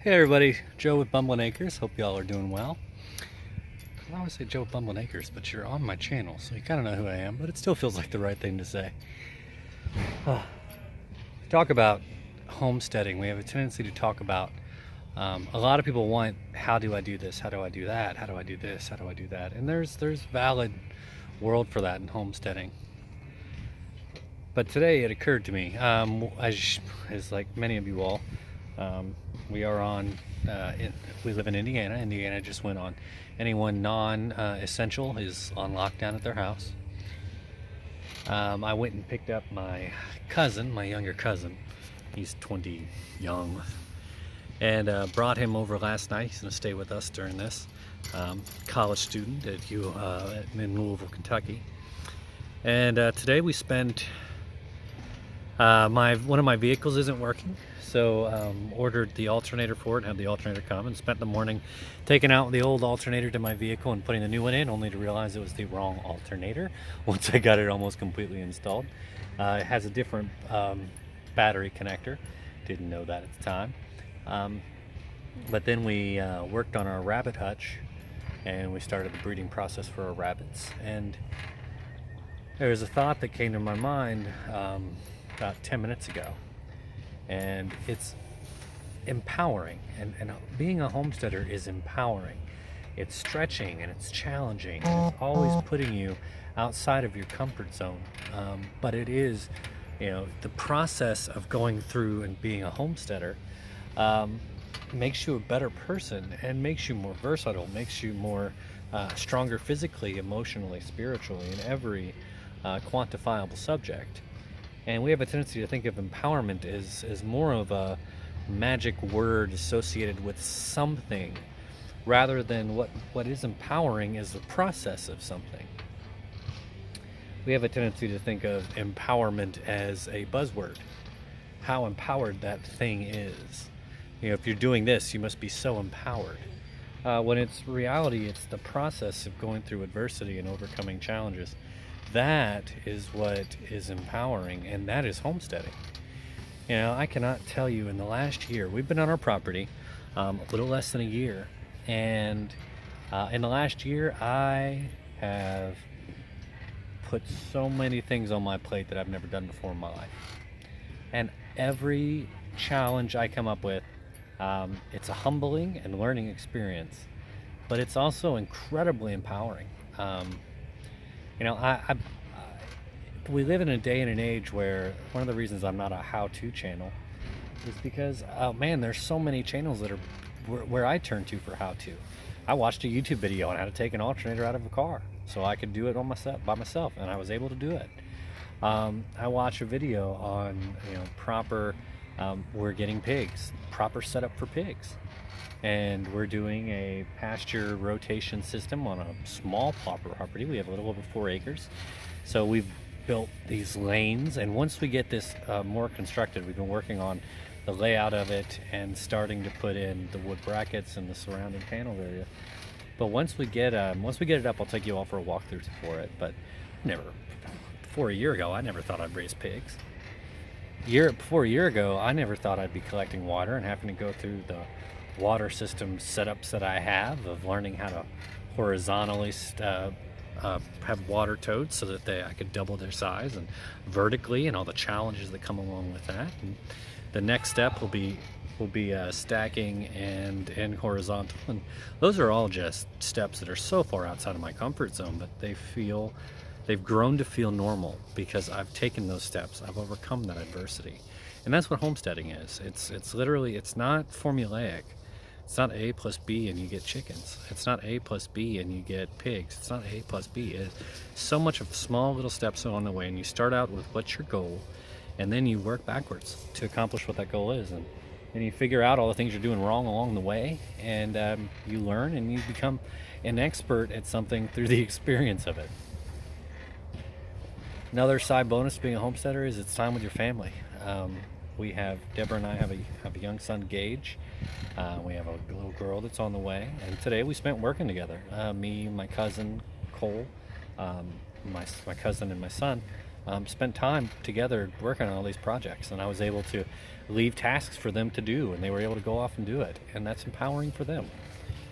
Hey everybody, Joe with Bumbling Acres. Hope y'all are doing well. I always say Joe with Bumbling Acres, but you're on my channel, so you kind of know who I am, but it still feels like the right thing to say. Talk about homesteading. We have a tendency to talk about, a lot of people want, how do I do this? How do I do that? How do I do this? How do I do that? And there's valid world for that in homesteading. But today it occurred to me, as like many of you all, we are on, we live in Indiana. Indiana just went on. Anyone non-essential is on lockdown at their house. I went and picked up my cousin, my younger cousin. He's 20 young. And brought him over last night. He's going to stay with us during this. College student in Louisville, Kentucky. And today we spent, one of my vehicles isn't working. So ordered the alternator for it, had the alternator come, and spent the morning taking out the old alternator to my vehicle and putting the new one in, only to realize it was the wrong alternator once I got it almost completely installed. It has a different battery connector. Didn't know that at the time. But then we worked on our rabbit hutch, and we started the breeding process for our rabbits. And there was a thought that came to my mind about 10 minutes ago. And it's empowering, and being a homesteader is empowering. It's stretching and it's challenging, and it's always putting you outside of your comfort zone, but it is, the process of going through and being a homesteader makes you a better person and makes you more versatile, makes you more stronger physically, emotionally, spiritually, in every quantifiable subject. And we have a tendency to think of empowerment as more of a magic word associated with something, rather than what is empowering is the process of something. We have a tendency to think of empowerment as a buzzword, how empowered that thing is. If you're doing this, you must be so empowered. When it's reality, it's the process of going through adversity and overcoming challenges. That is what is empowering, and that is homesteading. I cannot tell you, in the last year, we've been on our property a little less than a year, and in the last year I have put so many things on my plate that I've never done before in my life. And every challenge I come up with, it's a humbling and learning experience, but it's also incredibly empowering. We live in a day and an age where one of the reasons I'm not a how-to channel is because, oh man, there's so many channels that are where I turn to for how-to. I watched a YouTube video on how to take an alternator out of a car so I could do it by myself, and I was able to do it. I watched a video on proper, we're getting pigs, proper setup for pigs. And we're doing a pasture rotation system on a small property. We have a little over 4 acres. So we've built these lanes, and once we get this more constructed, we've been working on the layout of it and starting to put in the wood brackets and the surrounding panel area. But once we get it up, I'll take you all for a walkthrough for it. But before a year ago, I never thought I'd raise pigs. Before a year ago, I never thought I'd be collecting water and having to go through the water system setups that I have, of learning how to horizontally have water toads so that I could double their size, and vertically, and all the challenges that come along with that. And the next step will be stacking and horizontal, and those are all just steps that are so far outside of my comfort zone, but they've grown to feel normal because I've taken those steps. I've overcome that adversity. And that's what homesteading is. It's literally, it's not formulaic. It's not A plus B and you get chickens. It's not A plus B and you get pigs. It's not A plus B. It's so much of small little steps along the way, and you start out with what's your goal, and then you work backwards to accomplish what that goal is. And then you figure out all the things you're doing wrong along the way, and you learn, and you become an expert at something through the experience of it. Another side bonus to being a homesteader is it's time with your family. Deborah and I have a young son, Gage. We have a little girl that's on the way, and today we spent working together. Me, my cousin Cole, my cousin and my son spent time together working on all these projects, and I was able to leave tasks for them to do, and they were able to go off and do it, and that's empowering for them.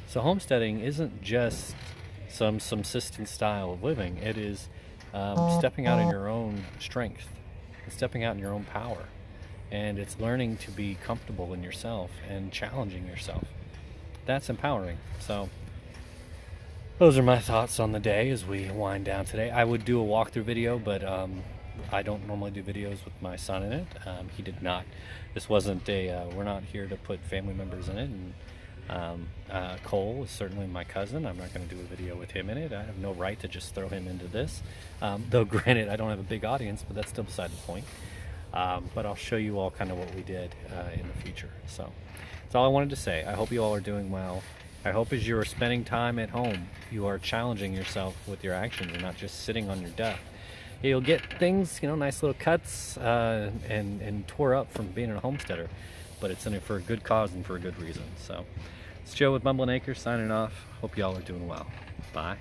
So homesteading isn't just some subsistence style of living. It is stepping out in your own strength, stepping out in your own power, and it's learning to be comfortable in yourself and challenging yourself. That's empowering. So those are my thoughts on the day as we wind down today. I would do a walkthrough video, but I don't normally do videos with my son in it. He did not. This wasn't a, we're not here to put family members in it. And Cole is certainly my cousin. I'm not going to do a video with him in it. I have no right to just throw him into this. Though granted, I don't have a big audience, but that's still beside the point. But I'll show you all kind of what we did in the future. So that's all I wanted to say. I hope you all are doing well. I hope as you're spending time at home, you are challenging yourself with your actions and not just sitting on your duff. You'll get things, you know, nice little cuts and tore up from being a homesteader, but it's in it for a good cause and for a good reason. So it's Joe with Mumbling Acres signing off. Hope y'all are doing well. Bye.